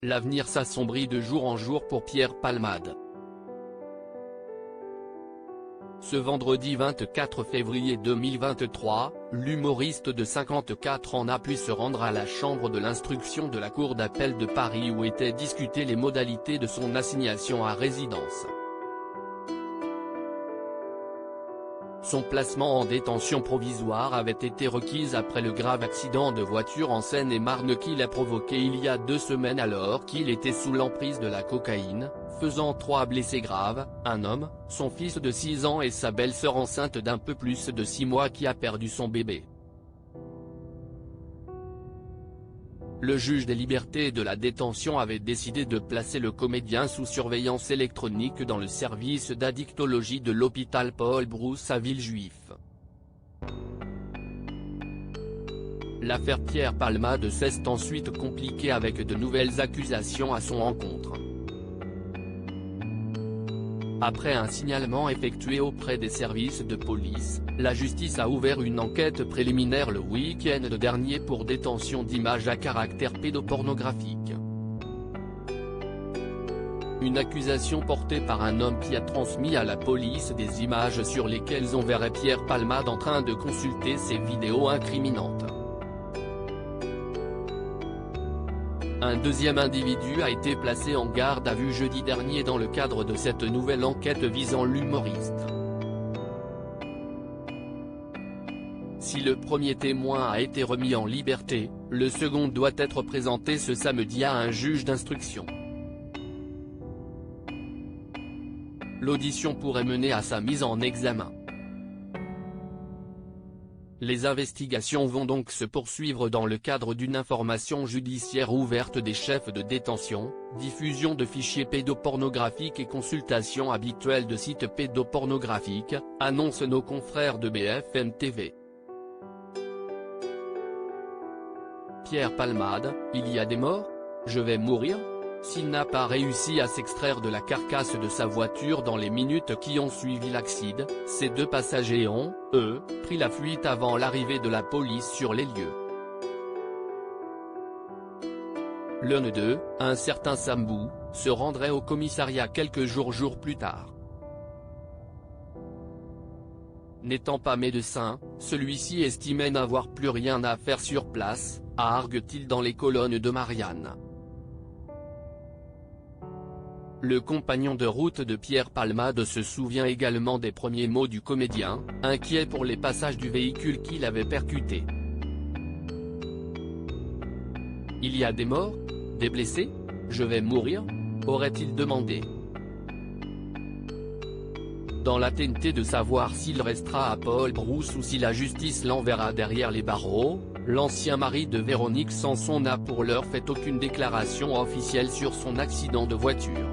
L'avenir s'assombrit de jour en jour pour Pierre Palmade. Ce vendredi 24 février 2023, l'humoriste de 54 ans n'a pu se rendre à la chambre de l'instruction de la Cour d'appel de Paris où étaient discutées les modalités de son assignation à résidence. Son placement en détention provisoire avait été requis après le grave accident de voiture en Seine-et-Marne qu'il a provoqué il y a 2 semaines alors qu'il était sous l'emprise de la cocaïne, faisant 3 blessés graves, un homme, son fils de 6 ans et sa belle-sœur enceinte d'un peu plus de 6 mois qui a perdu son bébé. Le juge des libertés et de la détention avait décidé de placer le comédien sous surveillance électronique dans le service d'addictologie de l'hôpital Paul-Brousse à Villejuif. L'affaire Pierre Palmade s'est ensuite compliquée avec de nouvelles accusations à son encontre. Après un signalement effectué auprès des services de police, la justice a ouvert une enquête préliminaire le week-end dernier pour détention d'images à caractère pédopornographique. Une accusation portée par un homme qui a transmis à la police des images sur lesquelles on verrait Pierre Palmade en train de consulter ses vidéos incriminantes. Un deuxième individu a été placé en garde à vue jeudi dernier dans le cadre de cette nouvelle enquête visant l'humoriste. Si le premier témoin a été remis en liberté, le second doit être présenté ce samedi à un juge d'instruction. L'audition pourrait mener à sa mise en examen. Les investigations vont donc se poursuivre dans le cadre d'une information judiciaire ouverte des chefs de détention, diffusion de fichiers pédopornographiques et consultation habituelle de sites pédopornographiques, annoncent nos confrères de BFM TV. Pierre Palmade, il y a des morts ? Je vais mourir ? S'il n'a pas réussi à s'extraire de la carcasse de sa voiture dans les minutes qui ont suivi l'accident, ces 2 passagers ont, eux, pris la fuite avant l'arrivée de la police sur les lieux. L'un d'eux, un certain Sambou, se rendrait au commissariat quelques jours plus tard. N'étant pas médecin, celui-ci estimait n'avoir plus rien à faire sur place, argue-t-il dans les colonnes de Marianne. Le compagnon de route de Pierre Palmade se souvient également des premiers mots du comédien, inquiet pour les passages du véhicule qu'il avait percuté. Il y a des morts ? Des blessés ? Je vais mourir ? Aurait-il demandé. Dans la tenté de savoir s'il restera à Paul-Brousse ou si la justice l'enverra derrière les barreaux, l'ancien mari de Véronique Sanson n'a pour l'heure fait aucune déclaration officielle sur son accident de voiture.